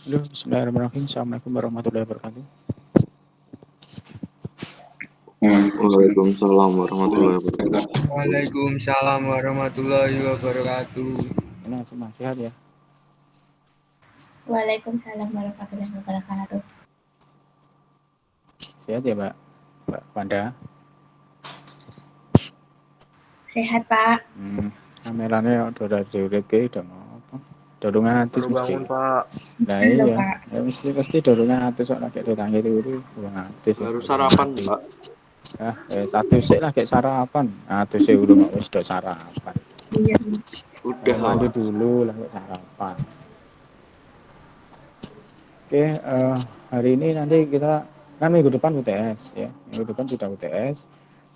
Halo, bismillahirrahmanirrahim. Assalamualaikum warahmatullahi wabarakatuh. Waalaikumsalam warahmatullahi wabarakatuh. Waalaikumsalam warahmatullahi wabarakatuh. Ini semua sehat ya? Waalaikumsalam warahmatullahi wabarakatuh. Sehat ya, Mbak? Mbak Wanda? Sehat, Pak. Kameranya udah diurut ke, udah ngapa? Dorong atus Baru mesti. bangun, Pak. Nah Belum, iya, Pak. ya, mesti dorong atus soalnya kayak tetangga itu dorong atus ya. Baru sarapan, Pak. Satu sih lah kayak sarapan. Atus sih udah nggak wis do sarapan. Iya. Udah, Mandi Pak. dulu lah kayak sarapan. Oke, hari ini nanti kita kan minggu depan UTS ya. Minggu depan sudah UTS.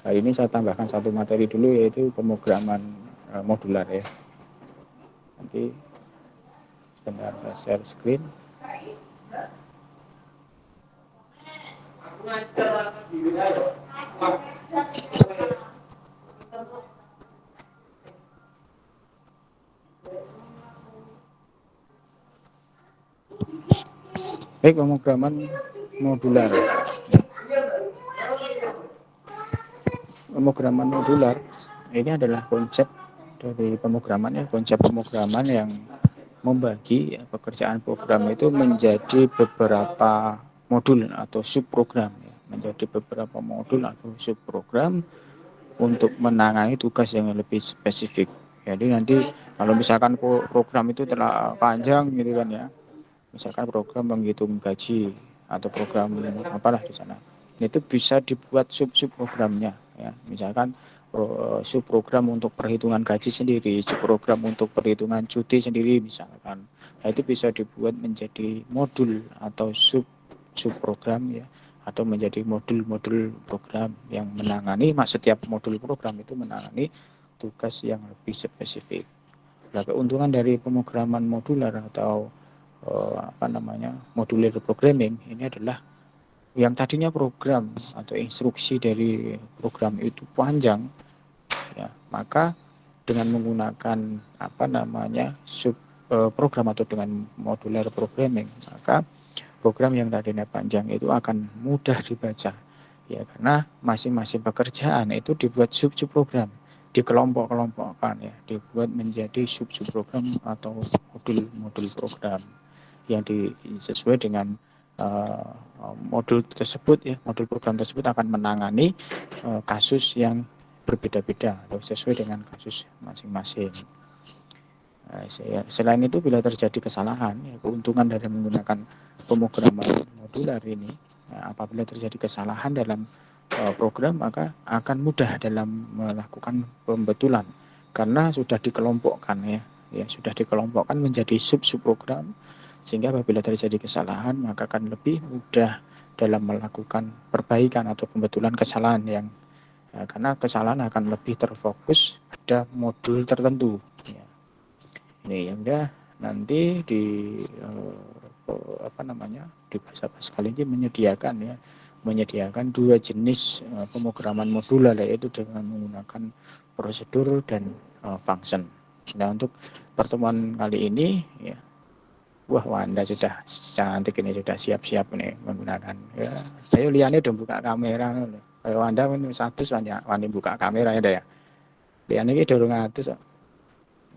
Hari ini saya tambahkan satu materi dulu yaitu pemrograman modular ya. Nanti sebentar saya share screen. Baik, pemrograman modular. Pemrograman modular ini adalah konsep dari pemrograman ya, konsep pemrograman yang membagi pekerjaan program itu menjadi beberapa modul atau subprogram ya, menjadi beberapa modul atau subprogram untuk menangani tugas yang lebih spesifik. Jadi nanti kalau misalkan program itu terlalu panjang gitu kan ya, misalkan program menghitung gaji atau program apalah di sana, itu bisa dibuat sub-subprogramnya ya. Misalkan subprogram untuk perhitungan gaji sendiri, subprogram untuk perhitungan cuti sendiri misalkan. Nah, itu bisa dibuat menjadi modul atau subprogram ya, atau menjadi modul-modul program yang menangani setiap modul program itu menangani tugas yang lebih spesifik. Nah, keuntungan dari pemrograman modular atau modular programming ini adalah yang tadinya program atau instruksi dari program itu panjang ya, maka dengan menggunakan program atau dengan modular programming, maka program yang tadinya panjang itu akan mudah dibaca ya, karena masing-masing pekerjaan itu dibuat sub-sub program, dikelompok-kelompokkan ya, dibuat menjadi sub-sub program atau modul-modul program yang sesuai dengan modul tersebut ya, modul program tersebut akan menangani kasus yang berbeda-beda atau sesuai dengan kasus masing-masing. Selain itu, bila terjadi kesalahan, ya, keuntungan dari menggunakan pemrograman modular ini, ya, apabila terjadi kesalahan dalam program, maka akan mudah dalam melakukan pembetulan karena sudah dikelompokkan ya, sudah dikelompokkan menjadi sub-sub program, sehingga apabila terjadi kesalahan maka akan lebih mudah dalam melakukan perbaikan atau pembetulan kesalahan yang karena kesalahan akan lebih terfokus pada modul tertentu ya. Ini yang udah nanti di di bahasa kali ini menyediakan dua jenis pemrograman modular, yaitu dengan menggunakan prosedur dan function. Nah, untuk pertemuan kali ini ya, wah Wanda sudah cantik ini, sudah siap-siap nih menggunakan ya. Ayo liane dong buka kamera. Ayo Wanda satu Wanda buka kamera ya. Liane ini dorong atus.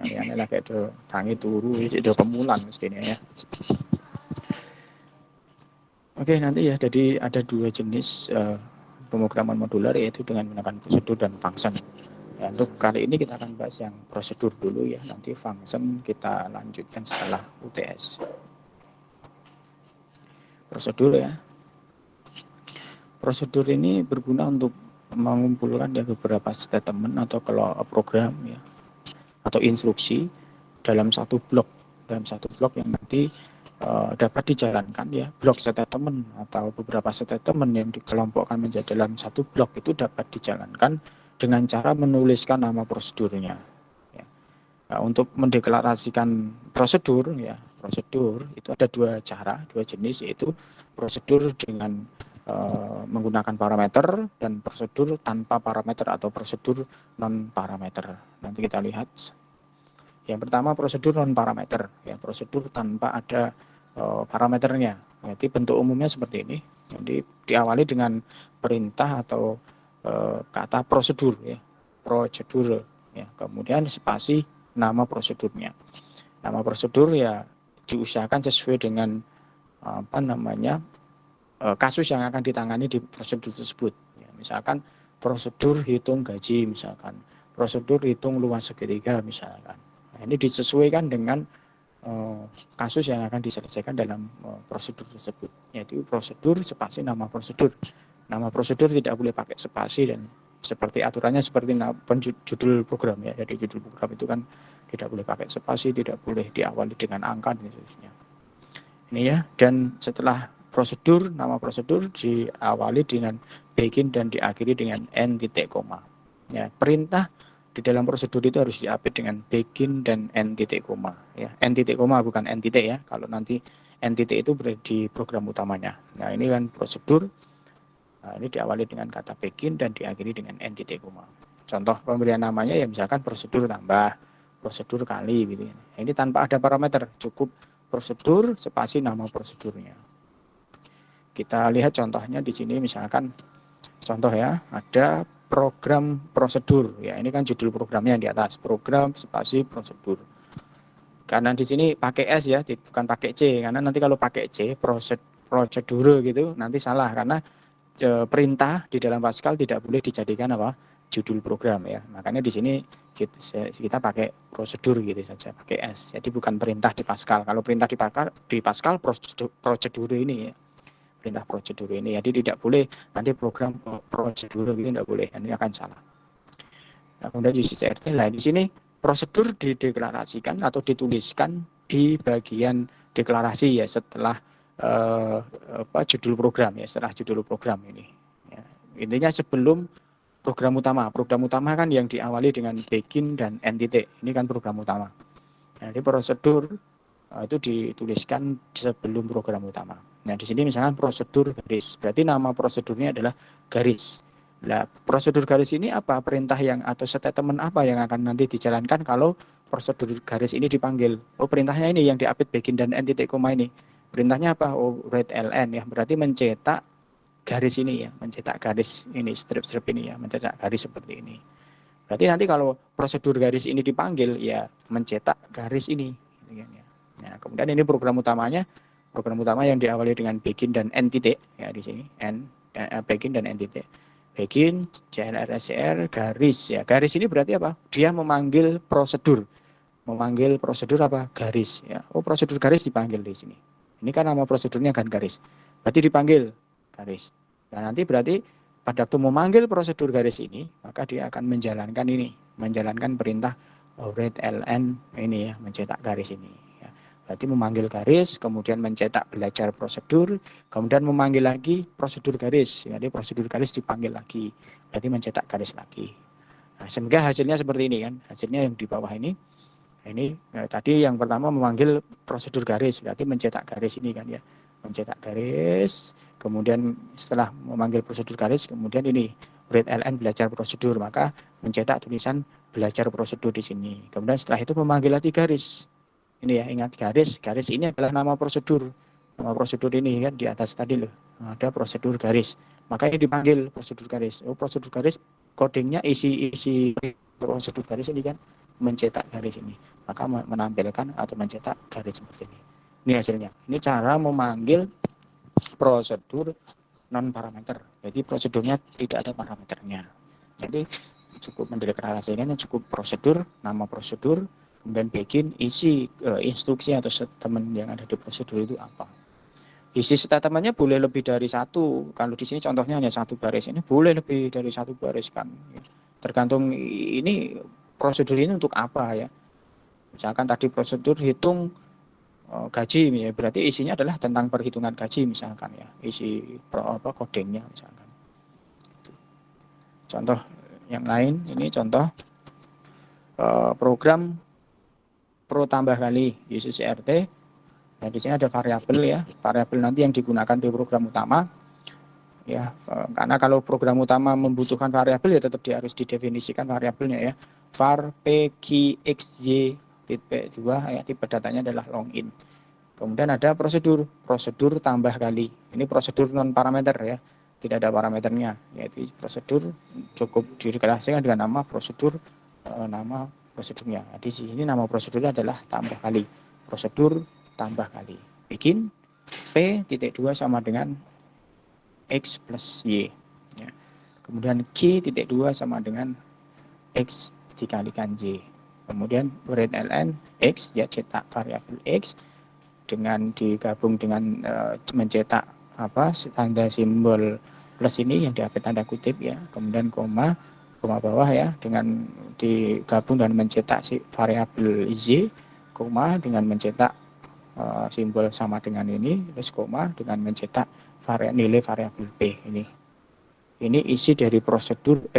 Liane lah kayak do tangi turu, do kemulan mestinya ya. Oke, nanti ya, jadi ada dua jenis pemrograman modular, yaitu dengan menggunakan prosedur dan function. Ya, untuk kali ini kita akan bahas yang prosedur dulu ya, nanti function kita lanjutkan setelah UTS. Prosedur ya. Prosedur ini berguna untuk mengumpulkan ya beberapa statement atau kalau program ya, atau instruksi dalam satu blok yang nanti dapat dijalankan ya. Blok statement atau beberapa statement yang dikelompokkan menjadi dalam satu blok itu dapat dijalankan dengan cara menuliskan nama prosedurnya ya. Nah, untuk mendeklarasikan prosedur ya, prosedur itu ada dua jenis, yaitu prosedur dengan menggunakan parameter dan prosedur tanpa parameter atau prosedur non parameter. Nanti kita lihat. Yang pertama prosedur non parameter ya, prosedur tanpa ada parameternya. Jadi bentuk umumnya seperti ini. Jadi diawali dengan perintah atau kata prosedur ya, prosedur ya. Kemudian spasi nama prosedurnya. Nama prosedur ya diusahakan sesuai dengan kasus yang akan ditangani di prosedur tersebut. Ya, misalkan prosedur hitung gaji, misalkan prosedur hitung luas segitiga, misalkan. Nah, ini disesuaikan dengan kasus yang akan diselesaikan dalam prosedur tersebut. Yaitu prosedur spasi nama prosedur. Nama prosedur tidak boleh pakai spasi dan seperti aturannya seperti judul program ya. Jadi judul program itu kan tidak boleh pakai spasi, tidak boleh diawali dengan angka dan seterusnya. Ini ya, dan setelah prosedur, nama prosedur diawali dengan begin dan diakhiri dengan n titik koma. Ya, perintah di dalam prosedur itu harus diapit dengan begin dan n titik koma. Ya, n titik koma bukan n titik ya. Kalau nanti n titik itu berada di program utamanya. Nah, ini kan prosedur. Nah, ini diawali dengan kata begin dan diakhiri dengan n titik koma. Contoh pemberian namanya ya misalkan prosedur tambah, prosedur kali gitu. Ini tanpa ada parameter, cukup prosedur spasi nama prosedurnya. Kita lihat contohnya di sini misalkan contoh ya, ada program prosedur. Ya, ini kan judul programnya di atas, program spasi prosedur. Karena di sini pakai S ya, bukan pakai C. Karena nanti kalau pakai C, prosedur gitu, nanti salah karena perintah di dalam Pascal tidak boleh dijadikan apa? Judul program ya. Makanya di sini kita pakai prosedur gitu saja, pakai S. Jadi bukan perintah di Pascal. Kalau perintah di Pascal prosedur ini ya. Perintah prosedur ini. Jadi tidak boleh nanti program prosedur gitu tidak boleh. Ini akan salah. Nah, kemudian di CRT lah di sini prosedur dideklarasikan atau dituliskan di bagian deklarasi ya setelah judul program ya, setelah judul program ini. Ya. Intinya sebelum program utama kan yang diawali dengan begin dan end titik. Ini kan program utama. Jadi prosedur itu dituliskan sebelum program utama. Nah, di sini misalkan prosedur garis. Berarti nama prosedurnya adalah garis. Nah, prosedur garis ini apa? Perintah yang atau statement apa yang akan nanti dijalankan kalau prosedur garis ini dipanggil? Oh, perintahnya ini yang diapit begin dan end titik koma ini. Perintahnya apa? Oh, write ln ya. Berarti mencetak garis ini ya, mencetak garis ini, strip-strip ini ya, mencetak garis seperti ini. Berarti nanti kalau prosedur garis ini dipanggil ya mencetak garis ini. Nah, kemudian ini program utama yang diawali dengan begin dan end titik ya di sini, begin dan end titik. Begin CLRSCR garis ya. Garis ini berarti apa? Dia memanggil prosedur. Memanggil prosedur apa? Garis ya. Oh, prosedur garis dipanggil di sini. Ini kan nama prosedurnya kan garis. Berarti dipanggil garis. Nah, nanti berarti pada waktu memanggil prosedur garis ini, maka dia akan menjalankan ini, menjalankan perintah write ln ini ya, mencetak garis ini. Ya. Berarti memanggil garis, kemudian mencetak belajar prosedur, kemudian memanggil lagi prosedur garis. Jadi prosedur garis dipanggil lagi, berarti mencetak garis lagi. Nah, sehingga hasilnya seperti ini kan, hasilnya yang di bawah ini. Ini tadi yang pertama memanggil prosedur garis, berarti mencetak garis ini kan ya. Mencetak garis, kemudian setelah memanggil prosedur garis, kemudian ini write ln belajar prosedur, maka mencetak tulisan belajar prosedur di sini. Kemudian setelah itu memanggil lagi garis. Ini ya, ingat garis ini adalah nama prosedur. Nama prosedur ini kan di atas tadi loh, ada prosedur garis. Maka ini dipanggil prosedur garis. Oh, prosedur garis codingnya isi prosedur garis ini kan mencetak garis ini. Maka menampilkan atau mencetak garis seperti ini. Ini hasilnya. Ini cara memanggil prosedur non parameter. Jadi prosedurnya tidak ada parameternya. Jadi cukup mendeklarasikannya cukup prosedur, nama prosedur, kemudian begin isi instruksi atau statement yang ada di prosedur itu apa. Isi statementnya boleh lebih dari satu. Kalau di sini contohnya hanya satu baris, ini boleh lebih dari satu baris kan. Tergantung ini prosedur ini untuk apa ya. Misalkan tadi prosedur hitung gaji ya, berarti isinya adalah tentang perhitungan gaji misalkan ya, isi codingnya misalkan. Contoh yang lain ini contoh program pro tambah kali UCCRT. Nah, di sini ada variabel ya, variabel nanti yang digunakan di program utama ya, karena kalau program utama membutuhkan variabel ya tetap harus didefinisikan variabelnya ya, var pgxy tipe 2 ya, tipe datanya adalah login. Kemudian ada prosedur tambah kali. Ini prosedur non parameter ya, tidak ada parameternya. Yaitu prosedur cukup dideklarasikan dengan nama prosedur, nama prosedurnya. Di sini nama prosedurnya adalah tambah kali. Prosedur tambah kali. Bikin P.2 sama dengan X plus Y. Ya. Kemudian Q.2 sama dengan X dikalikan Y. Kemudian read ln X, ya cetak variabel X, dengan digabung dengan mencetak tanda simbol plus ini yang diapit tanda kutip ya, kemudian koma bawah ya, dengan digabung dan mencetak si variabel Y, koma dengan mencetak simbol sama dengan ini, terus koma dengan mencetak nilai variabel P ini. Ini isi dari prosedur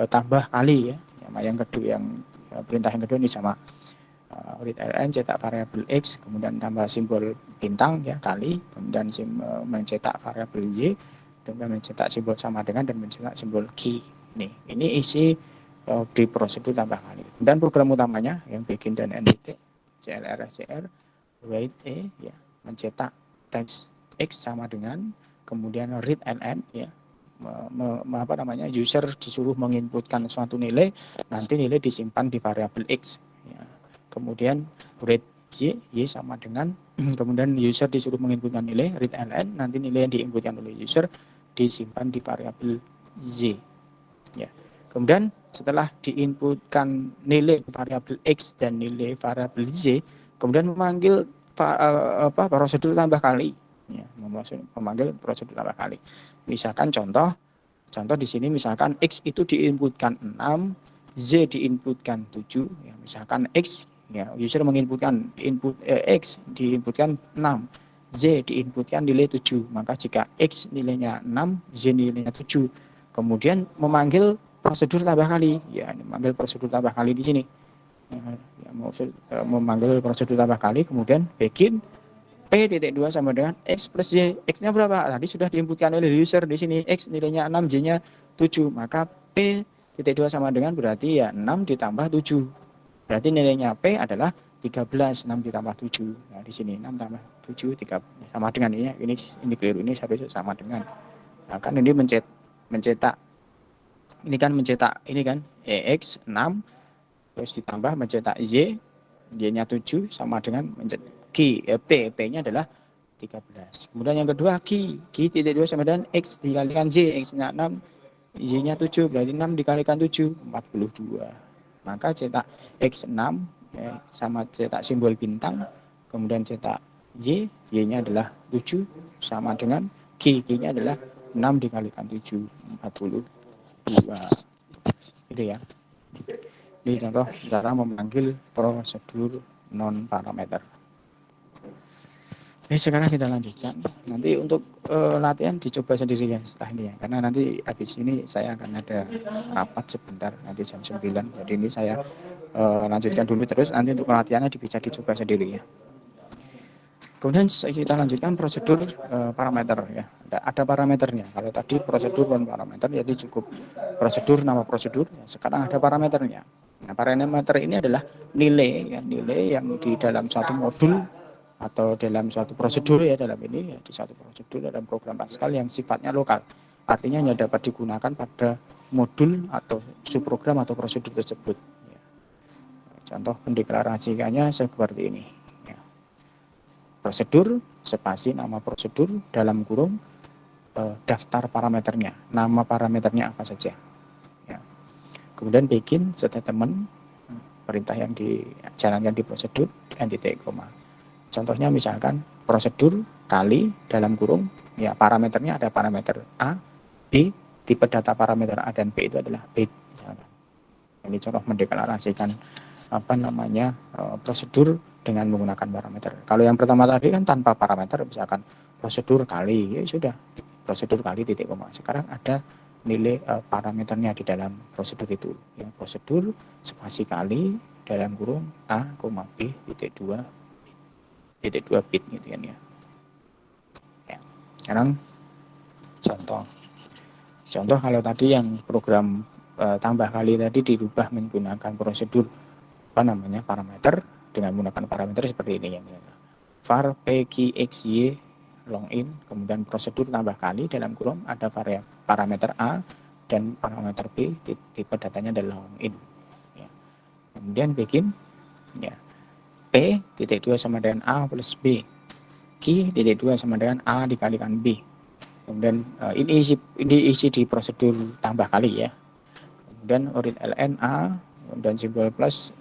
tambah kali ya. Yang kedua, perintah yang kedua ini sama. Read ln cetak variabel X, kemudian tambah simbol bintang ya kali, kemudian mencetak variabel Y, dan mencetak simbol sama dengan dan mencetak simbol key. Ini isi di prosedur tambah kali. Dan program utamanya yang bikin dan end titik CLR SCR write ya, mencetak teks X sama dengan, kemudian read ln ya, user disuruh menginputkan suatu nilai, nanti nilai disimpan di variabel X ya. Kemudian read Y sama dengan kemudian user disuruh menginputkan nilai, read ln, nanti nilai yang diinputkan oleh user disimpan di variabel Z ya. Kemudian setelah diinputkan nilai variabel X dan nilai variabel Z, kemudian memanggil prosedur tambah kali ya, memanggil prosedur tambah kali. Misalkan contoh di sini misalkan X itu diinputkan 6, Z diinputkan 7 ya, misalkan X ya, user menginputkan X diinputkan 6, Z diinputkan nilai 7, maka jika X nilainya 6, Z nilainya 7, kemudian memanggil prosedur tambah kali ya, memanggil prosedur tambah kali di sini ya, memanggil prosedur tambah kali, kemudian bikin P.2 sama dengan X plus Y. X-nya berapa? Tadi sudah diinputkan oleh user di sini. X nilainya 6, Y-nya 7. Maka P.2 sama dengan berarti ya 6 ditambah 7. Berarti nilainya P adalah 13, 6 ditambah 7. Nah, di sini 6 tambah 7, 3, sama dengan ini. Ini keliru, ini harusnya sama dengan. Nah, kan ini mencetak. Ini kan mencetak, ini kan X 6, terus ditambah mencetak Y, Y-nya 7, sama dengan mencetak P-nya adalah 13. Kemudian yang kedua Q.2 sama dengan X dikalikan Y, X-nya 6, Y-nya 7, berarti 6 dikalikan 7, 42. Maka cetak X6 ya, sama cetak simbol bintang, kemudian cetak Y, Y-nya adalah 7, sama dengan Q-nya adalah 6 dikalikan 7, 42. Itu ya. Ini contoh cara memanggil prosedur non parameter. Sekarang kita lanjutkan. Nanti untuk latihan dicoba sendiri ya setelah ini ya. Karena nanti habis ini saya akan ada rapat sebentar, nanti jam 9. Jadi ini saya lanjutkan dulu, terus nanti untuk latihannya bisa dicoba sendiri ya. Kemudian kita lanjutkan prosedur parameter ya. Ada parameternya. Kalau tadi prosedur non parameter jadi cukup prosedur nama prosedur. Ya, sekarang ada parameternya. Nah, parameter ini adalah nilai ya, nilai yang di dalam satu modul atau dalam suatu prosedur ya, dalam ini ya, di suatu prosedur dalam program Pascal yang sifatnya lokal, artinya hanya dapat digunakan pada modul atau subprogram atau prosedur tersebut ya. Contoh mendeklarasikannya seperti ini ya. Prosedur spasi nama prosedur dalam kurung daftar parameternya, nama parameternya apa saja ya. Kemudian bikin statement perintah yang dijalankan di prosedur dengan titik koma. Contohnya misalkan prosedur kali dalam kurung ya, parameternya ada parameter A, B, tipe data parameter A dan B itu adalah bit. Misalkan. Ini contoh mendeklarasikan prosedur dengan menggunakan parameter. Kalau yang pertama tadi kan tanpa parameter, misalkan prosedur kali ya sudah prosedur kali titik koma. Sekarang ada nilai parameternya di dalam prosedur itu. Ya, prosedur spasi kali dalam kurung A, B, titik 2 bit gitu kan ya. Sekarang contoh kalau tadi yang program tambah kali tadi dirubah menggunakan prosedur parameter dengan menggunakan parameter seperti ini ya. var p q x y long in, kemudian prosedur tambah kali dalam kurung ada parameter a dan parameter b, tipe datanya adalah long in. Ya. Kemudian begin, ya, p titik 2 sama dengan a plus b, q titik 2 sama dengan a dikalikan b. Kemudian ini isi di prosedur tambah kali ya. Kemudian urit ln a, kemudian simbol plus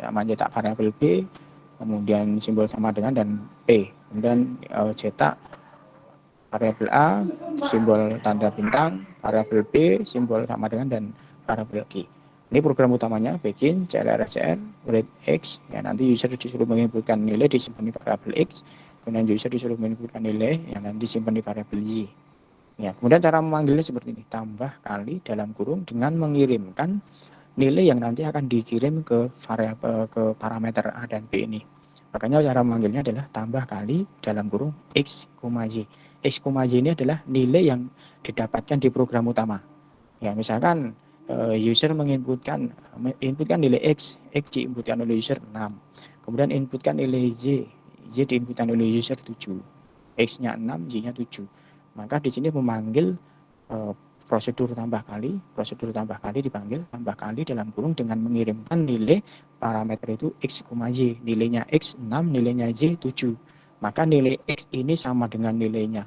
mencetak variabel b, kemudian simbol sama dengan dan p. Kemudian cetak variabel a, simbol tanda bintang, variabel b, simbol sama dengan dan variabel q. Ini program utamanya begin, clrsr, urit x, ya nanti user disuruh menginputkan nilai disimpan di variabel x, kemudian user disuruh menginputkan nilai yang nanti disimpan di variabel y. Ya, kemudian cara memanggilnya seperti ini, tambah kali dalam kurung dengan mengirimkan nilai yang nanti akan dikirim ke variabel ke parameter a dan b ini. Makanya cara memanggilnya adalah tambah kali dalam kurung x, y. X, y ini adalah nilai yang didapatkan di program utama. Ya, misalkan user menginputkan nilai x diinputkan oleh user 6. Kemudian inputkan nilai y diinputkan oleh user 7. X-nya 6, Y-nya 7. Maka di sini memanggil prosedur tambah kali dipanggil tambah kali dalam kurung dengan mengirimkan nilai parameter itu x, y, nilainya x 6, nilainya y 7. Maka nilai x ini sama dengan nilainya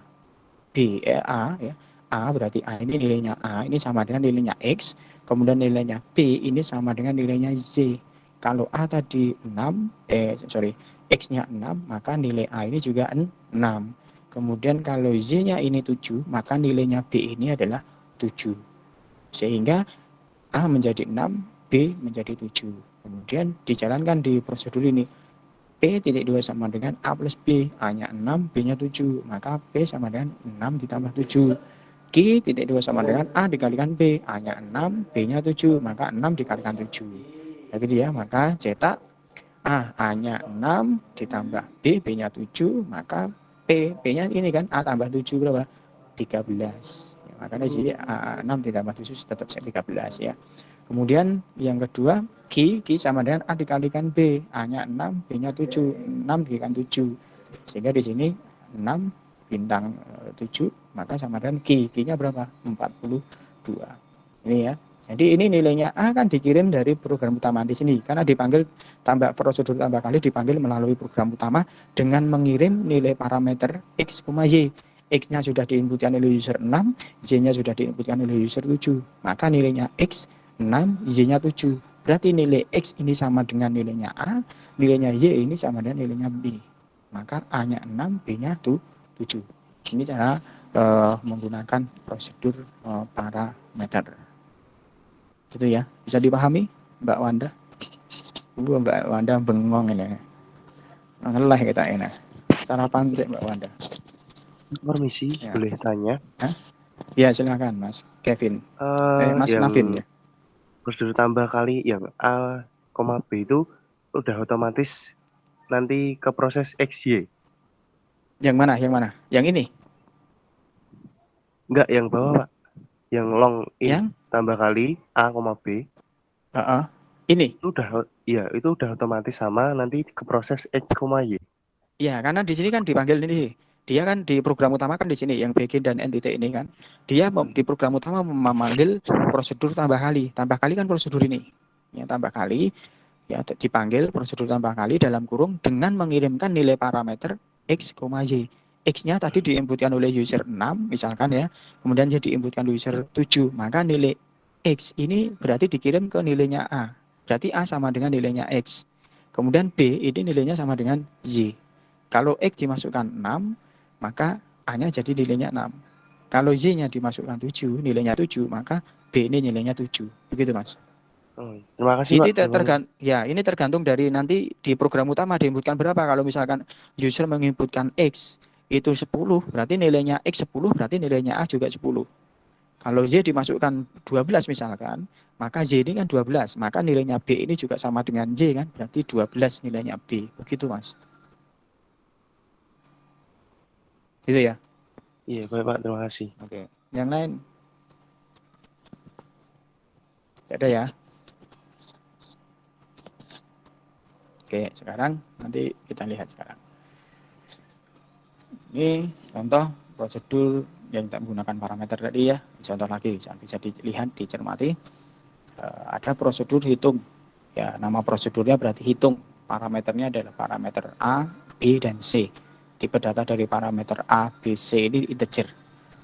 a ya. A berarti a ini nilainya a ini sama dengan nilainya x, kemudian nilainya b ini sama dengan nilainya z. Kalau a tadi 6, x-nya 6, maka nilai a ini juga 6. Kemudian kalau z-nya ini 7, maka nilainya b ini adalah 7. Sehingga a menjadi 6, b menjadi 7. Kemudian dijalankan di prosedur ini. P titik 2 sama dengan a plus b, a-nya 6, b-nya 7. Maka p sama dengan 6 ditambah 7. Q titik 2 sama dengan a dikalikan b, a-nya 6, b-nya 7. Maka 6 dikalikan 7. Ya gitu ya, maka cetak a-nya 6 ditambah b, b-nya 7, maka P-nya ini kan A tambah 7 berapa? 13. Ya, makanya sini A6 ditambah 7 tetap 13 ya. Kemudian yang kedua, Q sama dengan A dikalikan B. A-nya 6, B-nya 7. 6 dikalikan 7. Sehingga di sini 6 bintang 7, maka sama dengan Q. Q-nya berapa? 42. Ini ya. Jadi ini nilainya A kan dikirim dari program utama di sini. Karena dipanggil prosedur tambah kali dipanggil melalui program utama dengan mengirim nilai parameter x, y. X-nya sudah diinputkan oleh user 6, Y-nya sudah diinputkan oleh user 7. Maka nilainya x 6, Y-nya 7. Berarti nilai x ini sama dengan nilainya A, nilainya Y ini sama dengan nilainya B. Maka A-nya 6, B-nya 7. Ini cara menggunakan prosedur parameter. Gitu ya, bisa dipahami Mbak Wanda? Mbak Wanda bengong ini. Ngelah kita ini. Sarapan sih Mbak Wanda. Permisi, Ya. boleh tanya? Hah? Ya silakan Mas Kevin. Mas Yang Navin ya. prosedur tambah kali yang A, B itu udah otomatis nanti ke proses XY. Yang mana? Yang ini? Enggak, yang bawah Pak. Yang long in Yang? tambah kali A, B. Ini? Itu udah otomatis sama nanti ke proses X, Y. Ya, karena di sini kan dipanggil ini. Dia kan di program utama kan di sini yang begin dan end titik ini kan. Dia di program utama memanggil prosedur tambah kali. Tambah kali kan prosedur ini. Ya, tambah kali ya dipanggil prosedur tambah kali dalam kurung dengan mengirimkan nilai parameter x, y. X-nya tadi diinputkan oleh user 6 misalkan ya. Kemudian jadi diinputkan oleh user 7. Maka nilai x ini berarti dikirim ke nilainya A. Berarti A sama dengan nilainya x. Kemudian B ini nilainya sama dengan Y. Kalau X dimasukkan 6, maka A-nya jadi nilainya 6. Kalau Y-nya dimasukkan 7, nilainya 7, maka B ini nilainya 7. Begitu Mas. Terima kasih Pak. Ini tergantung dari nanti di program utama diinputkan berapa. Kalau misalkan user menginputkan X itu 10, berarti nilainya X 10, berarti nilainya A juga 10. Kalau Y dimasukkan 12 misalkan, maka Y ini kan 12. Maka nilainya B ini juga sama dengan Y kan, berarti 12 nilainya B. Begitu Mas. Itu ya. Iya, baik Pak, terima kasih. Oke. Yang lain? Tidak ada ya. Oke, sekarang nanti kita lihat sekarang. Ini contoh prosedur yang tak menggunakan parameter tadi ya. Contoh lagi bisa dilihat, dicermati. Ada prosedur hitung. Ya, nama prosedurnya berarti hitung. Parameternya adalah parameter A, B, dan C. Tipe data dari parameter A, B, C ini integer.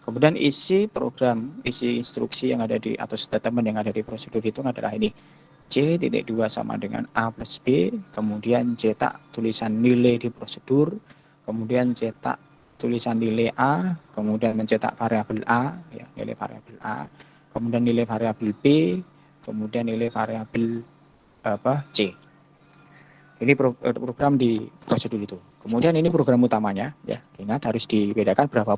Kemudian isi program, isi instruksi yang ada di atau statement yang ada di prosedur hitung adalah ini. C.2 sama dengan A plus B, kemudian cetak tulisan nilai di prosedur, kemudian cetak tulisan nilai A, kemudian mencetak variabel A, ya, nilai variabel A, kemudian nilai variabel B, kemudian nilai variabel C. Ini program di prosedur itu. Kemudian ini program utamanya, ya, ingat harus dibedakan berapa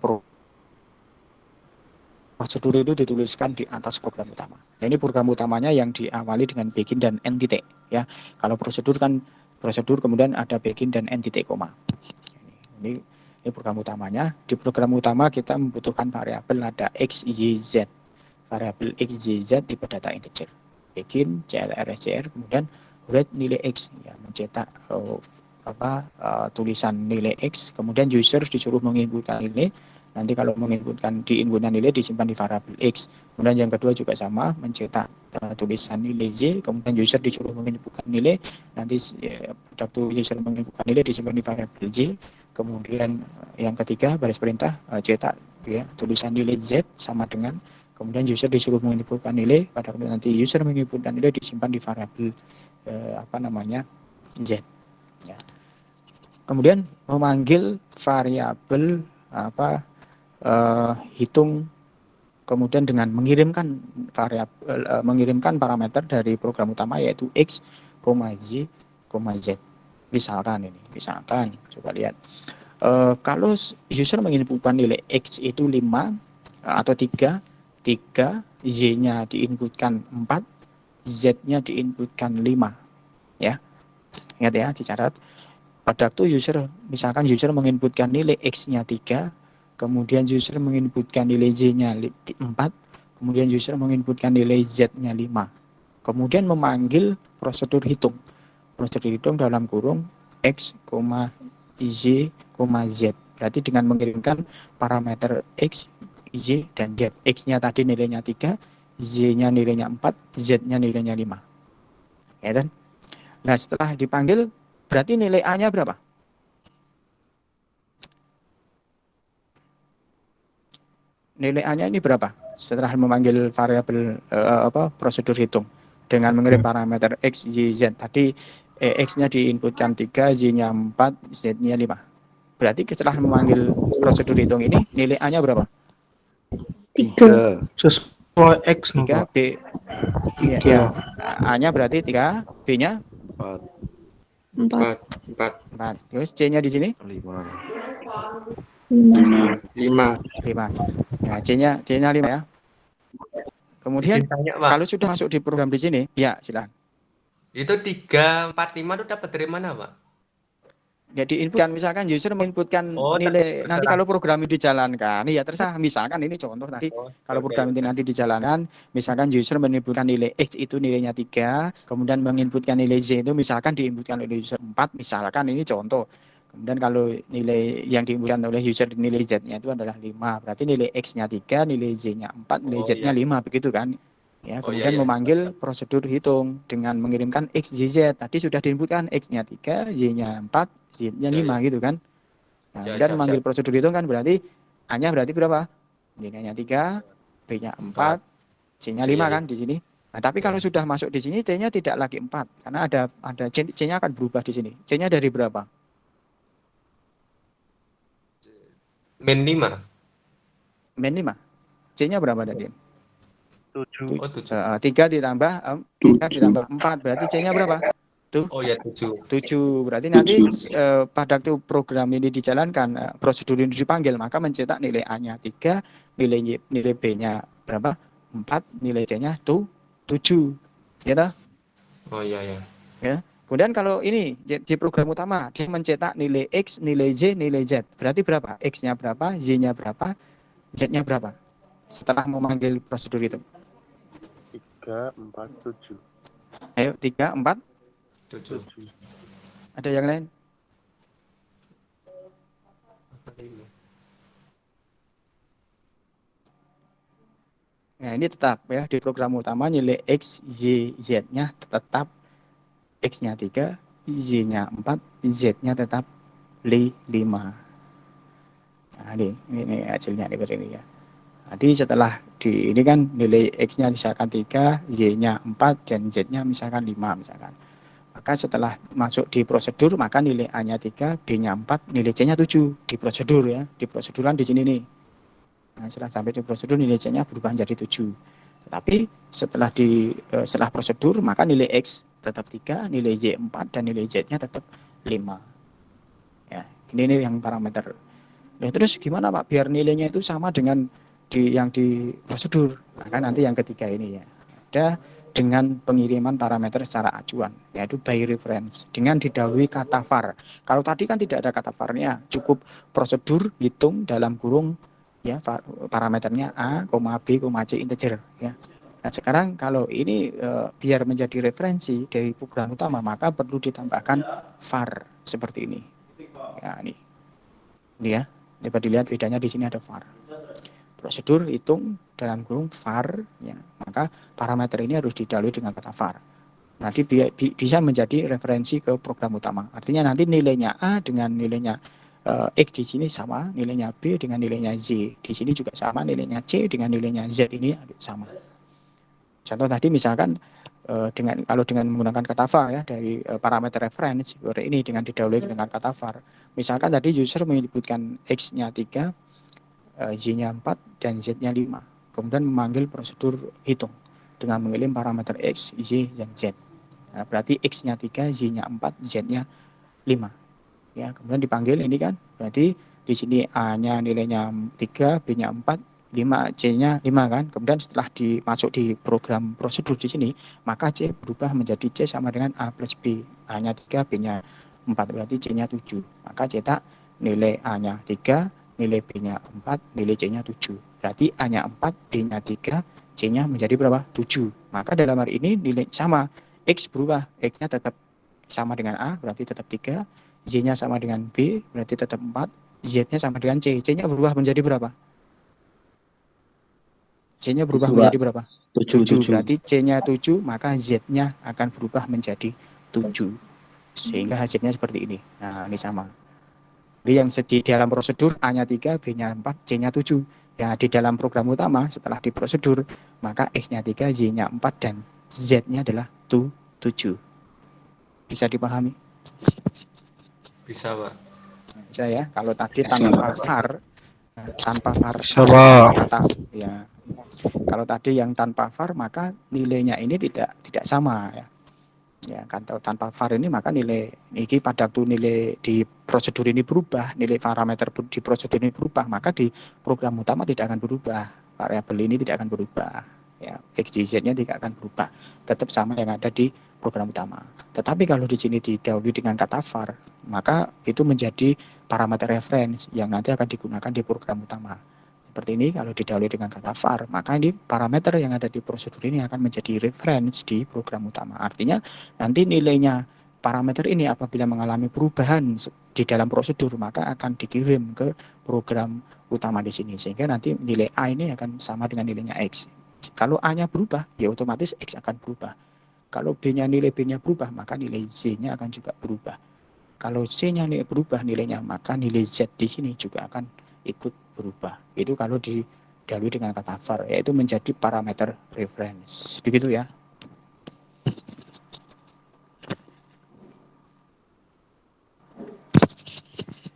prosedur itu dituliskan di atas program utama. Nah, ini program utamanya yang diawali dengan begin dan end titik, ya. Kalau prosedur kan prosedur kemudian ada begin dan end titik koma. Ini program utamanya. Di program utama kita membutuhkan variabel ada x, y, z. Variabel x, y, z tipe data integer. Begin, clr, scr, kemudian read nilai x, ya, mencetak tulisan nilai x, kemudian user disuruh menginputkan nilai. Nanti kalau menginputkan nilai disimpan di variabel x. Kemudian yang kedua juga sama, mencetak tulisan nilai y, kemudian user disuruh menginputkan nilai. Nanti pada waktu user menginputkan nilai disimpan di variabel y. Kemudian yang ketiga baris perintah cetak, ya, tulisan nilai z sama dengan, kemudian user disuruh menginputkan nilai. Pada waktu nanti user menginputkan nilai disimpan di variabel z. Ya. Kemudian memanggil variabel hitung, kemudian dengan mengirimkan variabel mengirimkan parameter dari program utama yaitu x, y, z. Misalkan coba lihat, kalau user menginputkan nilai x itu 5 atau 3, y-nya diinputkan 4, z-nya diinputkan 5, ya. Ingat ya, dicatat. Pada waktu misalkan user menginputkan nilai x-nya 3, kemudian user menginputkan nilai z-nya 4, kemudian user menginputkan nilai z-nya 5. Kemudian memanggil prosedur hitung. Prosedur hitung dalam kurung x, y, z. Berarti dengan mengirimkan parameter x, y, dan z. X-nya tadi nilainya 3, y-nya nilainya 4, z-nya nilainya 5. Ya kan? Nah, setelah dipanggil, berarti nilai A-nya berapa? Nilai A-nya ini berapa? Setelah memanggil variabel prosedur hitung dengan mengirim parameter x, y, z. Tadi x-nya diinputkan 3, y-nya 4, z-nya 5. Berarti setelah memanggil prosedur hitung ini, nilai A-nya berapa? 3. Sesuai X 3, Pak. B. Ya. A-nya berarti 3, B-nya 4. 4. Terus C-nya di sini? 5. 5. Ya, C-nya 5 ya. Kemudian Tanya, Pak. kalau sudah masuk di program di sini, ya silakan. Itu 3, 4, 5 itu dapat dari mana, Pak? Jadi inputkan, misalkan user menginputkan Oh, nilai terserah. nanti kalau program ini dijalankan, ya terserah. Misalkan ini contoh tadi, kalau program ini nanti dijalankan, misalkan user menginputkan nilai x itu nilainya 3, kemudian menginputkan nilai z itu misalkan diinputkan oleh user 4, misalkan ini contoh. Kemudian kalau nilai yang diinputkan oleh user nilai z-nya itu adalah 5, berarti nilai x-nya 3, nilai z-nya 4, nilai z-nya 5, begitu kan? Ya, kemudian memanggil prosedur hitung dengan mengirimkan x, y, z. Tadi sudah diinputkan x-nya 3, y-nya 4, z-nya 5 gitu kan. Nah, kemudian memanggil prosedur hitung kan berarti A-nya berarti berapa? Nilainya 3, B-nya 4, C-nya 5 kan di sini. Nah, tapi kalau sudah masuk di sini C-nya tidak lagi 4 karena ada C-nya akan berubah di sini. C-nya dari berapa? Min 5. Min 5. C-nya berapa tadi? 7. Oh, 7. 3 ditambah 4 berarti C-nya berapa? Tuh. Oh ya, 7. 7. Berarti nanti pada waktu program ini dijalankan, prosedur ini dipanggil, maka mencetak nilai A-nya 3, nilai B-nya berapa? 4, nilai C-nya tuh 7. Ya toh? Oh iya. Ya. Kemudian kalau ini di program utama dia mencetak nilai X, nilai Y, nilai Z. Berarti berapa? X-nya berapa, Y-nya berapa, Z-nya berapa? Setelah memanggil prosedur itu. 3, 4, 7. Ayo 3, 4. 7. Ada yang lain? Nah, ini tetap ya di program utama nilai X, Y, Z-nya tetap X-nya 3, Y-nya 4, Z-nya tetap 5. Nah, ini hasilnya seperti ini ya. Jadi setelah ini kan nilai X-nya misalkan 3, Y-nya 4, dan Z-nya misalkan 5 misalkan. Maka setelah masuk di prosedur, maka nilai A-nya 3, B-nya 4, nilai C-nya 7 di prosedur ya. Di proseduran di sini nih. Nah, setelah sampai di prosedur nilai C-nya berubah menjadi 7. Tetapi setelah prosedur maka nilai X tetap 3, nilai Y 4 dan nilai Z-nya tetap 5. Ya, ini yang parameter. Nah, terus gimana Pak biar nilainya itu sama dengan yang di prosedur? Maka nanti yang ketiga ini ya. Ada dengan pengiriman parameter secara acuan, yaitu by reference, dengan didahului kata var. Kalau tadi kan tidak ada kata var-nya, cukup prosedur hitung dalam kurung ya parameternya A, B, C integer ya. Nah, sekarang kalau ini biar menjadi referensi dari program utama, maka perlu ditambahkan var seperti ini. Ya, ini ya. Dapat dilihat bedanya di sini ada var. Prosedur hitung dalam kurung var ya, maka parameter ini harus didahului dengan kata var. Nanti bisa menjadi referensi ke program utama. Artinya nanti nilainya A dengan nilainya X di sini sama, nilainya B dengan nilainya Z. Di sini juga sama, nilainya C dengan nilainya Z ini sama. Contoh tadi misalkan kalau dengan menggunakan kata var ya dari parameter reference seperti ini dengan didahului dengan kata var. Misalkan tadi user menyebutkan X-nya 3, Y-nya 4 dan Z-nya 5. Kemudian memanggil prosedur hitung dengan mengirim parameter X, Y, dan Z. Nah, berarti X-nya 3, Y-nya 4, Z-nya 5. Ya, kemudian dipanggil ini kan, berarti di sini A-nya nilainya 3, B-nya 4, 5, C-nya 5 kan. Kemudian setelah masuk di program prosedur di sini, maka C berubah menjadi C sama dengan A plus B. A-nya 3, B-nya 4, berarti C-nya 7. Maka cetak nilai A-nya 3, nilai B-nya 4, nilai C-nya 7. Berarti A-nya 4, B-nya 3, C-nya menjadi berapa? 7. Maka dalam hari ini nilai sama. X berubah, X-nya tetap sama dengan A, berarti tetap 3. Y-nya sama dengan B, berarti tetap 4. Z-nya sama dengan C. C-nya berubah menjadi berapa? C-nya berubah menjadi berapa? 7. Berarti C-nya 7, maka Z-nya akan berubah menjadi 7. Sehingga hasilnya seperti ini. Nah, ini sama. Jadi yang di dalam prosedur A-nya 3, B-nya 4, C-nya 7. Ya, di dalam program utama setelah di prosedur, maka X-nya 3, Y-nya 4, dan Z-nya adalah 7. Bisa dipahami? Bisa, Pak. Bisa ya. Kalau tadi tanpa var kata ya. Kalau tadi yang tanpa var maka nilainya ini tidak sama ya. Ya, kan tanpa var ini maka nilai ini pada waktu nilai di prosedur ini berubah, nilai parameter di prosedur ini berubah, maka di program utama tidak akan berubah. Variabel ini tidak akan berubah. Ya, X, Y, Z-nya tidak akan berubah. Tetap sama yang ada di program utama. Tetapi kalau di sini didahului dengan kata var, maka itu menjadi parameter reference yang nanti akan digunakan di program utama. Seperti ini kalau didahului dengan kata var, maka ini parameter yang ada di prosedur ini akan menjadi reference di program utama. Artinya nanti nilainya parameter ini apabila mengalami perubahan di dalam prosedur maka akan dikirim ke program utama di sini sehingga nanti nilai A ini akan sama dengan nilainya X. Kalau A-nya berubah, ya otomatis X akan berubah. Kalau nilai B-nya berubah, maka nilai Z-nya akan juga berubah. Kalau C-nya berubah nilainya, maka nilai Z di sini juga akan ikut berubah. Itu kalau didahului dengan kata var, yaitu menjadi parameter reference. Begitu ya.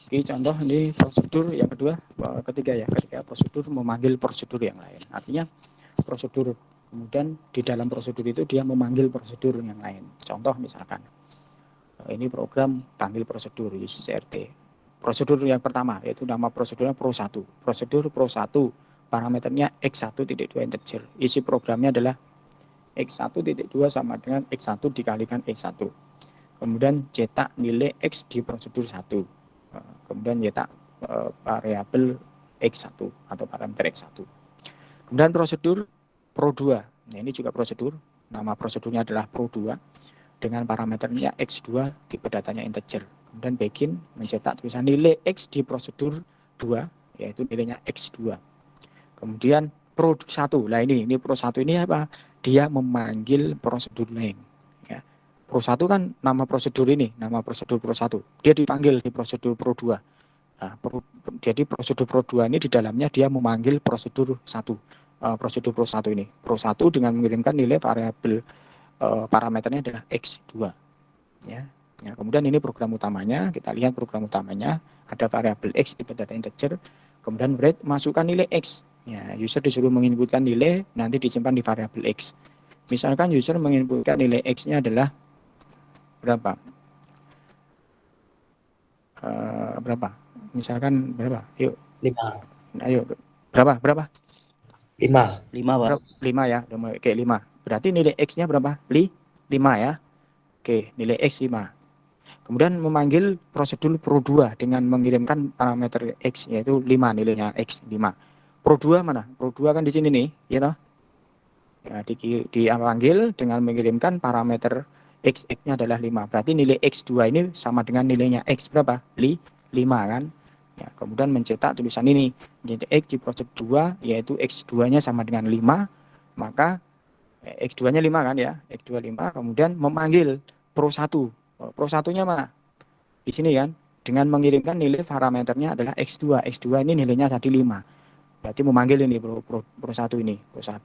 Oke, contoh ini prosedur yang ketiga prosedur memanggil prosedur yang lain. Artinya prosedur kemudian di dalam prosedur itu dia memanggil prosedur yang lain. Contoh misalkan ini program panggil prosedur UCRT. Prosedur yang pertama yaitu nama prosedurnya Pro1. Prosedur Pro1 parameternya X1.2 integer. Isi programnya adalah X1.2 sama dengan X1 dikalikan X1. Kemudian cetak nilai X di prosedur 1. Kemudian cetak variabel X1 atau parameter X1. Kemudian prosedur Pro2. Nah, ini juga prosedur. Nama prosedurnya adalah Pro2 dengan parameternya X2 tipe datanya integer. Kemudian begin mencetak tulisan nilai X di prosedur 2 yaitu nilainya X2. Kemudian pro 1. Nah ini pro 1 ini apa? Dia memanggil prosedur lain. Ya. Pro 1 kan nama prosedur ini, nama prosedur pro 1. Dia dipanggil di prosedur pro 2. Nah, jadi prosedur pro 2 ini di dalamnya dia memanggil prosedur 1. Prosedur pro 1 ini. Pro 1 dengan mengirimkan nilai variabel parameternya adalah X2. Ya. Ya, kemudian ini program utamanya, kita lihat program utamanya, ada variabel X tipe data integer, kemudian break masukkan nilai X. Ya, user disuruh menginputkan nilai, nanti disimpan di variabel X. Misalkan user menginputkan nilai X-nya adalah berapa? Berapa? Misalkan berapa? Yuk. 5. Ayo, berapa? 5. 5, Pak. 5 ya, oke 5. Berarti nilai X-nya berapa? 5 ya. Oke, nilai X 5. Kemudian memanggil prosedur pro 2 dengan mengirimkan parameter X, yaitu 5 nilainya X 5. Pro 2 mana? Pro 2 kan di sini nih, ya toh? Ya, dipanggil dengan mengirimkan parameter X-nya adalah 5. Berarti nilai X2 ini sama dengan nilainya X berapa? 5 kan? Ya, kemudian mencetak tulisan ini. Jadi X di prosedur 2, yaitu X2-nya sama dengan 5, maka X2-nya 5 kan ya? X2 5, kemudian memanggil pro 1. Pro 1-nya mana? Di sini kan, dengan mengirimkan nilai parameternya adalah X2. X2 ini nilainya tadi 5. Berarti memanggil ini pro 1 ini. Pro 1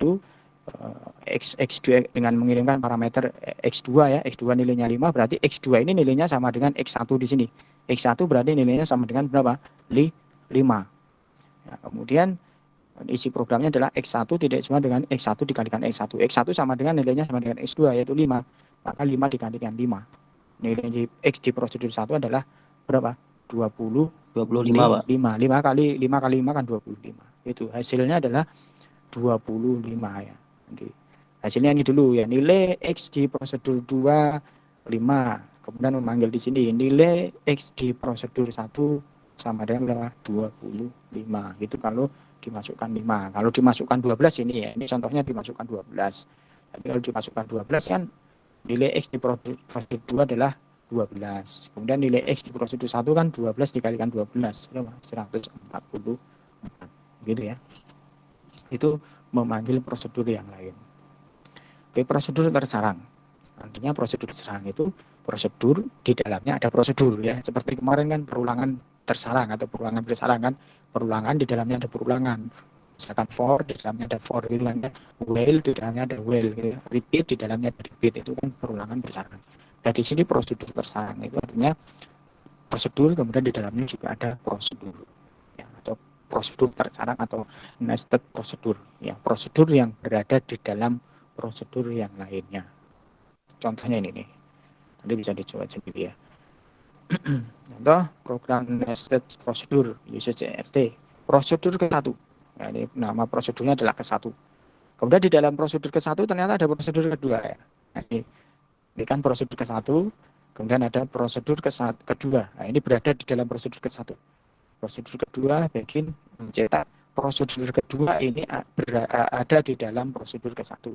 X2 dengan mengirimkan parameter X2 ya. X2 nilainya 5, berarti X2 ini nilainya sama dengan X1 di sini. X1 berarti nilainya sama dengan berapa? 5. Ya, kemudian isi programnya adalah X1 tidak sama dengan X1 dikalikan X1. X1 sama dengan nilainya sama dengan X2 yaitu 5. Maka 5 dikalikan 5. Nilai X di prosedur 1 adalah berapa? 25, Pak. 5 kali 5 kan 25. Itu hasilnya adalah 25 ya. Nanti hasilnya ini dulu ya. Nilai X di prosedur 2 5. Kemudian memanggil di sini nilai X di prosedur 1 sama dengan berapa? 25. Itu kalau dimasukkan 5. Kalau dimasukkan 12 ini ya. Ini contohnya dimasukkan 12. Tapi kalau dimasukkan 12 kan nilai X di prosedur 2 adalah 12. Kemudian nilai X di prosedur 1 kan 12 dikalikan 12. Berapa? 144. Gitu ya. Itu memanggil prosedur yang lain. Oke, prosedur tersarang. Artinya prosedur tersarang itu prosedur di dalamnya ada prosedur ya. Seperti kemarin kan perulangan tersarang atau perulangan bersarang kan. Perulangan di dalamnya ada perulangan. Misalkan for di dalamnya ada for gitu kan ya. While di dalamnya ada while gitu ya. Repeat di dalamnya ada repeat, itu kan perulangan bersarang. Nah di sini prosedur bersarang itu artinya prosedur kemudian di dalamnya juga ada prosedur ya, atau prosedur tersarang atau nested prosedur ya, prosedur yang berada di dalam prosedur yang lainnya. Contohnya ini nih. Nanti bisa dicoba sendiri ya. Contoh program nested prosedur usage CFT. Prosedur ke-1. Nah, ini nama prosedurnya adalah ke-1. Kemudian di dalam prosedur ke-1 ternyata ada prosedur kedua ya. Nah, ini kan prosedur ke-1, kemudian ada prosedur kedua. Nah, ini berada di dalam prosedur ke-1. Prosedur kedua bikin mencetak prosedur kedua ini ada di dalam prosedur ke-1.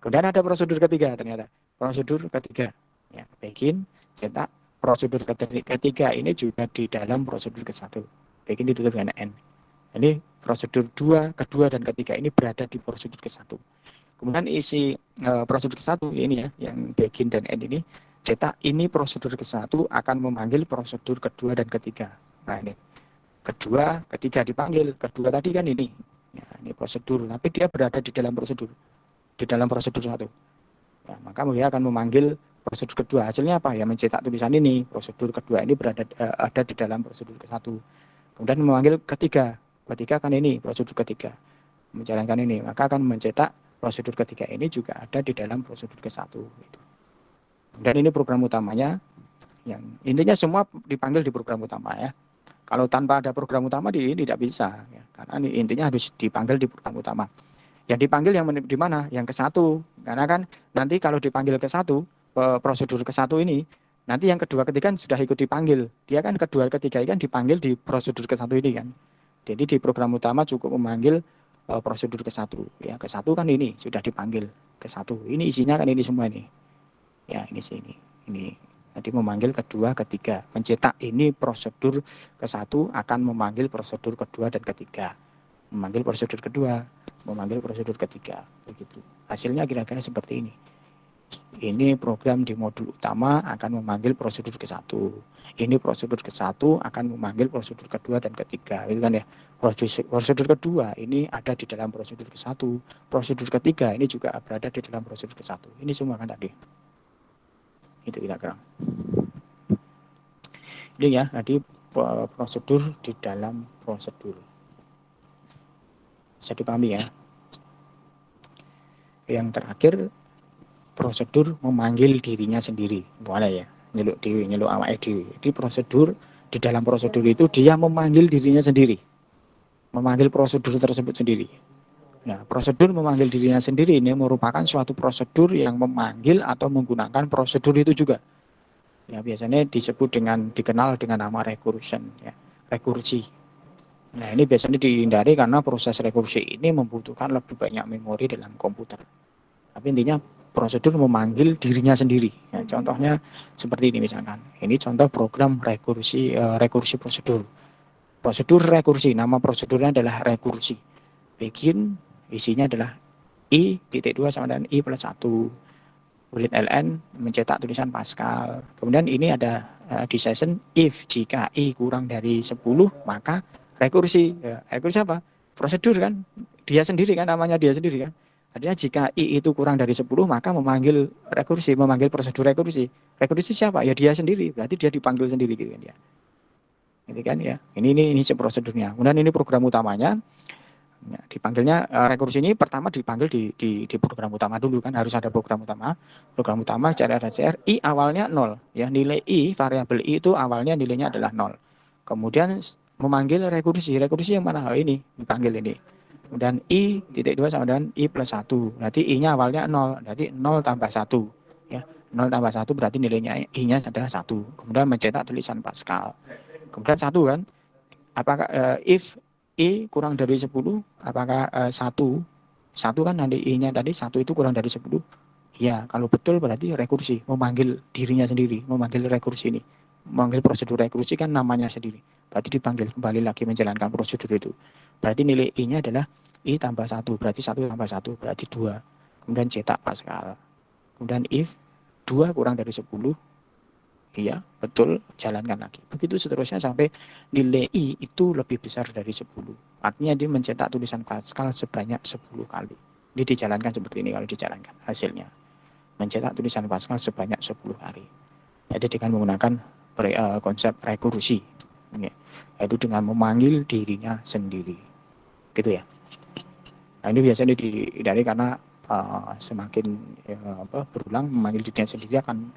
Kemudian ada prosedur ketiga ternyata. Prosedur ketiga ya, bikin cetak prosedur ketiga ini juga di dalam prosedur ke-1. Bikin ditutup dengan N. Ini prosedur kedua dan ketiga ini berada di prosedur ke-1. Kemudian isi prosedur ke-1 ini ya, yang begin dan end ini, cetak ini prosedur ke-1 akan memanggil prosedur kedua dan ketiga. Nah ini, kedua, ketiga dipanggil, kedua tadi kan ini. Ya, ini prosedur, tapi dia berada di dalam prosedur 1. Ya, maka dia akan memanggil prosedur kedua. Hasilnya apa? Ya mencetak tulisan ini, prosedur kedua ini ada di dalam prosedur ke-1. Kemudian memanggil ketiga kan ini prosedur ketiga, menjalankan ini, maka akan mencetak prosedur ketiga ini juga ada di dalam prosedur ke-1 gitu. Dan ini program utamanya, yang intinya semua dipanggil di program utama ya. Kalau tanpa ada program utama ini tidak bisa ya, karena ini intinya harus dipanggil di program utama. Yang dipanggil yang di mana? Yang ke-1, karena kan nanti kalau dipanggil ke-1 prosedur ke-1 ini, nanti yang kedua ketiga sudah ikut dipanggil. Dia kan kedua ketiga kan dipanggil di prosedur ke-1 ini kan. Jadi di program utama cukup memanggil prosedur ke-1 ya. Ke-1 kan ini sudah dipanggil ke-1. Ini isinya kan ini semua ini. Ya, ini sini. Ini tadi memanggil kedua, ketiga. Mencetak ini prosedur ke-1 akan memanggil prosedur kedua dan ketiga. memanggil prosedur kedua, memanggil prosedur ketiga, begitu. Hasilnya kira-kira seperti ini. Ini program di modul utama akan memanggil prosedur ke-1. Ini prosedur ke-1 akan memanggil prosedur kedua dan ketiga. Itu kan ya. Prosedur kedua ini ada di dalam prosedur ke-1. Prosedur ketiga ini juga berada di dalam prosedur ke-1. Ini semua kan tadi. Itu kira-kira. Ini ya, tadi prosedur di dalam prosedur. Bisa dipahami ya. Yang terakhir, prosedur memanggil dirinya sendiri. Boleh ya, nyeluk dewi, nyeluk awake dewi. Jadi prosedur, di dalam prosedur itu dia memanggil dirinya sendiri. Memanggil prosedur tersebut sendiri. Nah, prosedur memanggil dirinya sendiri ini merupakan suatu prosedur yang memanggil atau menggunakan prosedur itu juga. Ya, biasanya dikenal dengan nama recursion, ya, rekursi. Nah, ini biasanya dihindari karena proses rekursi ini membutuhkan lebih banyak memori dalam komputer. Tapi intinya prosedur memanggil dirinya sendiri. Ya, contohnya seperti ini misalkan. Ini contoh program rekursi prosedur. Prosedur rekursi, nama prosedurnya adalah rekursi. Begin, isinya adalah i.2 sama dengan i+1. Read ln mencetak tulisan Pascal. Kemudian ini ada decision if jika i kurang dari 10 maka rekursi. Ya, rekursi apa? Prosedur kan? Dia sendiri kan, namanya dia sendiri kan. Artinya jika i itu kurang dari 10 maka memanggil rekursi, memanggil prosedur rekursi. Rekursi siapa? Ya dia sendiri. Berarti dia dipanggil sendiri gitu kan ya. Gitu kan ya. Ini prosedurnya. Kemudian ini program utamanya. Ya, dipanggilnya rekursi ini pertama dipanggil di program utama dulu kan, harus ada program utama. Program utama CR i awalnya 0 ya, nilai i variabel i itu awalnya nilainya adalah 0. Kemudian memanggil rekursi yang mana? Ini dipanggil ini. Kemudian i.2 sama dengan i+1. Berarti i-nya awalnya 0. Berarti 0 tambah 1 ya. 0 tambah 1 berarti nilainya i-nya adalah 1. Kemudian mencetak tulisan Pascal. Kemudian 1 kan. Apakah if i kurang dari 10, apakah 1 kan nanti i-nya tadi 1 itu kurang dari 10? Ya, kalau betul berarti rekursi, memanggil dirinya sendiri, memanggil rekursi ini. Memanggil prosedur rekursi kan namanya sendiri. Berarti dipanggil kembali lagi menjalankan prosedur itu. Berarti nilai i-nya adalah i tambah 1, berarti 1 tambah 1 berarti 2. Kemudian cetak Pascal. Kemudian if 2 kurang dari 10, iya, betul, jalankan lagi. Begitu seterusnya sampai nilai i itu lebih besar dari 10. Artinya dia mencetak tulisan Pascal sebanyak 10 kali. Ini dijalankan seperti ini kalau dijalankan hasilnya. Mencetak tulisan Pascal sebanyak 10 kali. Jadi dengan menggunakan konsep rekursi. Yaitu dengan memanggil dirinya sendiri. Gitu ya. Nah, ini biasanya dihindari karena semakin berulang memanggil dirinya sendiri akan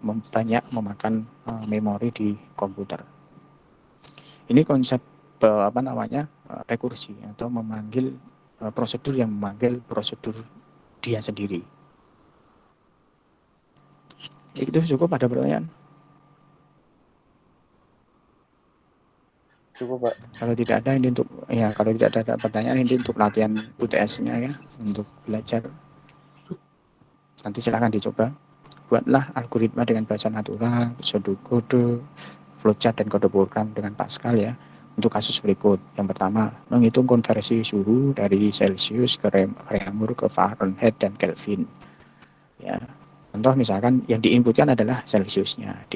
banyak memakan memori di komputer. Ini konsep rekursi atau memanggil prosedur yang memanggil prosedur dia sendiri. Itu cukup, ada pertanyaan? Cukup, Pak. Kalau tidak ada ini kalau tidak ada pertanyaan ini untuk latihan UTS-nya ya, untuk belajar. Nanti silakan dicoba. Buatlah algoritma dengan bahasa natural, pseudocode, flowchart dan kode program dengan Pascal ya. Untuk kasus berikut, yang pertama menghitung konversi suhu dari Celsius ke Reaumur ke Fahrenheit dan Kelvin. Ya, contoh misalkan yang diinputkan adalah Celsiusnya,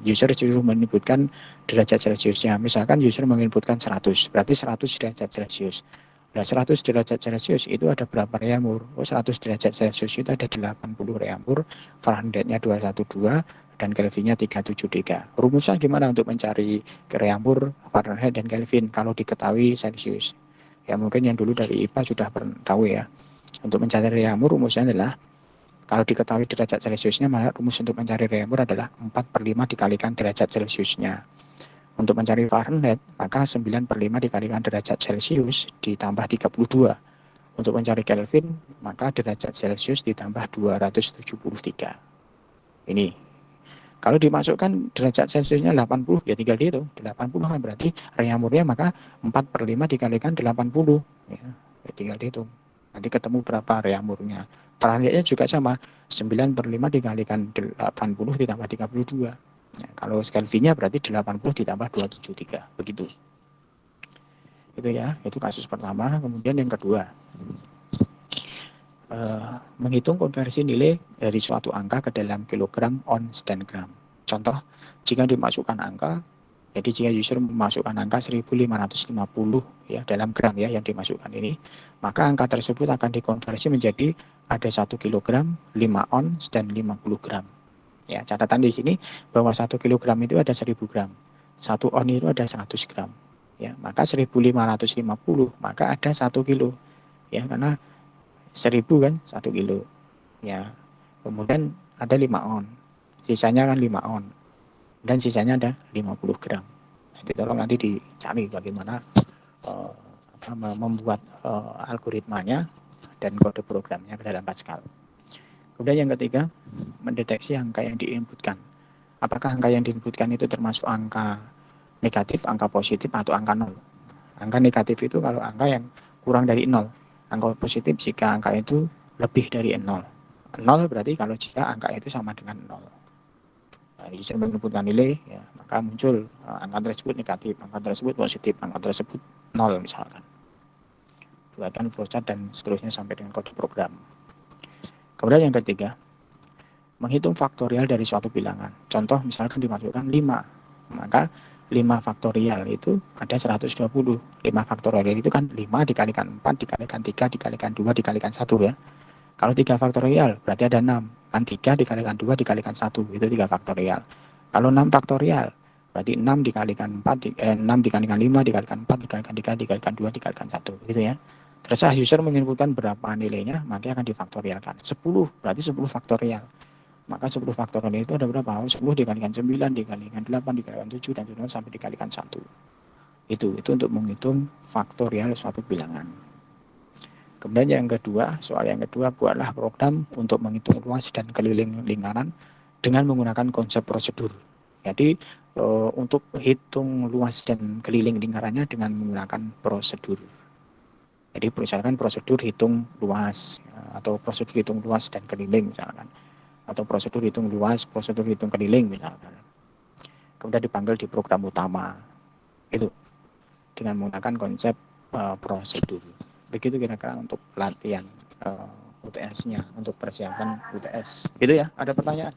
user disuruh menginputkan derajat Celsiusnya. Misalkan user menginputkan 100, berarti 100 derajat Celsius. Nah, 100 derajat Celsius itu ada berapa reaumur? 100 derajat Celsius itu ada 80 reaumur, Fahrenheit-nya 212 dan Kelvin-nya 373. Rumusnya gimana untuk mencari reaumur, Fahrenheit dan Kelvin kalau diketahui Celsius? Ya mungkin yang dulu dari IPA sudah tahu ya. Untuk mencari reaumur rumusnya adalah kalau diketahui derajat Celsiusnya, maka rumus untuk mencari reaumur adalah 4/5 dikalikan derajat Celsiusnya. Untuk mencari Fahrenheit, maka 9/5 dikalikan derajat Celsius ditambah 32. Untuk mencari Kelvin, maka derajat Celsius ditambah 273. Ini. Kalau dimasukkan derajat Celsiusnya 80, ya tinggal dihitung. 80 kan berarti reaumurnya maka 4/5 dikalikan 80. Ya, tinggal dihitung. Nanti ketemu berapa reaumurnya. Fahrenheit-nya juga sama, 9/5 dikalikan 80 ditambah 32. Ya, kalau Kelvin-nya berarti 80 ditambah 273, begitu. Itu ya, itu kasus pertama. Kemudian yang kedua, menghitung konversi nilai dari suatu angka ke dalam kilogram, ons, dan gram. Contoh, jika dimasukkan angka, jadi jika user memasukkan angka 1550 ya dalam gram ya yang dimasukkan ini, maka angka tersebut akan dikonversi menjadi ada 1 kilogram, 5 ons, dan 50 gram. Ya, catatan di sini bahwa 1 kilogram itu ada 1000 gram. 1 on itu ada 100 gram. Ya, maka 1550 maka ada 1 kilo. Ya, karena 1000 kan 1 kilo. Ya. Kemudian ada 5 on. Sisanya kan 5 on. Dan sisanya ada 50 gram. Nanti tolong nanti dicari bagaimana membuat algoritmanya dan kode programnya ke dalam Pascal. Kemudian yang ketiga, mendeteksi angka yang diinputkan. Apakah angka yang diinputkan itu termasuk angka negatif, angka positif, atau angka 0. Angka negatif itu kalau angka yang kurang dari 0. Angka positif jika angka itu lebih dari 0. 0 berarti kalau jika angka itu sama dengan 0. Nah, user menginputkan nilai, ya, maka muncul angka tersebut negatif, angka tersebut positif, angka tersebut 0 misalkan. Buatkan flowchart dan seterusnya sampai dengan kode program. Kemudian yang ketiga, menghitung faktorial dari suatu bilangan. Contoh misalkan dimasukkan 5, maka 5 faktorial itu ada 120. 5 faktorial itu kan 5 dikalikan 4 dikalikan 3 dikalikan 2 dikalikan 1 ya. Kalau 3 faktorial berarti ada 6. Kan 3 dikalikan 2 dikalikan 1 itu 3 faktorial. Kalau 6 faktorial berarti 6 dikalikan 4 6 dikalikan 5 dikalikan 4 dikalikan 3 dikalikan 2 dikalikan 1 gitu ya. Terserah user menginputkan berapa nilainya, maka akan difaktorialkan. 10 berarti 10 faktorial. Maka 10 faktorial itu ada berapa? 10 dikalikan 9, dikalikan 8, dikalikan 7, dan seterusnya sampai dikalikan 1. Itu untuk menghitung faktorial suatu bilangan. Kemudian yang kedua, soal yang kedua, buatlah program untuk menghitung luas dan keliling lingkaran dengan menggunakan konsep prosedur. Jadi untuk hitung luas dan keliling lingkarannya dengan menggunakan prosedur. Jadi misalkan prosedur hitung luas atau prosedur hitung luas dan keliling misalkan, atau prosedur hitung luas, prosedur hitung keliling misalkan. Kemudian dipanggil di program utama itu dengan menggunakan konsep prosedur. Begitu kira-kira untuk pelatihan UTS-nya untuk persiapan UTS. Itu ya, ada pertanyaan?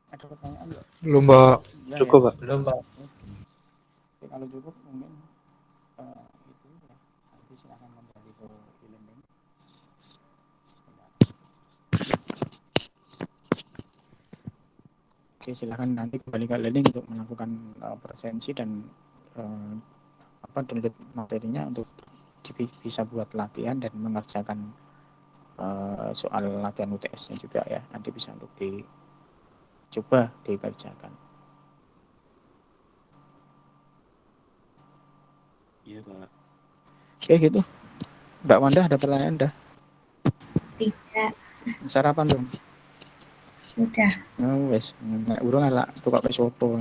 Ada pertanyaan enggak? Belum, Pak. Ya, Cukup, ya. Pak. Belum, Pak. Oke, kalau cukup mungkin itu ya. Nanti silakan kembali ke e-learning. Oke, silakan nanti kembali ke e-learning untuk melakukan presensi dan download materinya untuk bisa buat latihan dan mengerjakan soal latihan UTS-nya juga ya. Nanti bisa untuk dicoba dikerjakan. Iya, Pak. Oke gitu. Mbak Wanda ada pertanyaan dah? Tidak. Sarapan belum? Sudah. Oh, wes, nek urung ala tukak wis soto.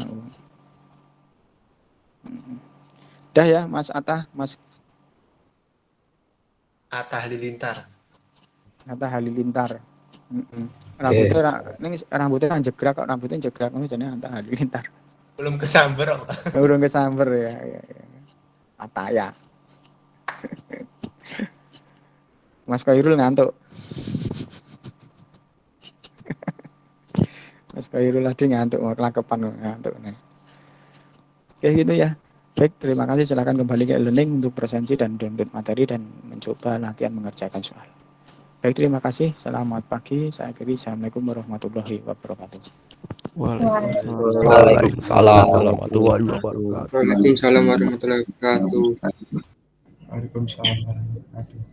Dah ya, Mas Atta, Mas Atta Halilintar. Atta Halilintar. Rambutnya kan jegrak kok, rambutnya jegrak ngono jenenge Atta Halilintar. Belum kesamber, Pak. Urung kesamber ya. Atta ya. Mas Khairul ngantuk. Mas Khairul tadi ngantuk, mau kelakepan ngantuk nih. Oke gitu ya. Baik, terima kasih. Silakan kembali ke e-learning untuk presensi dan download materi dan mencoba latihan mengerjakan soal. Baik, terima kasih. Selamat pagi. Saya akhiri. Assalamualaikum warahmatullahi wabarakatuh. Waalaikumsalam warahmatullahi wabarakatuh. Waalaikumsalam warahmatullahi wabarakatuh. Waalaikumsalam warahmatullahi wabarakatuh.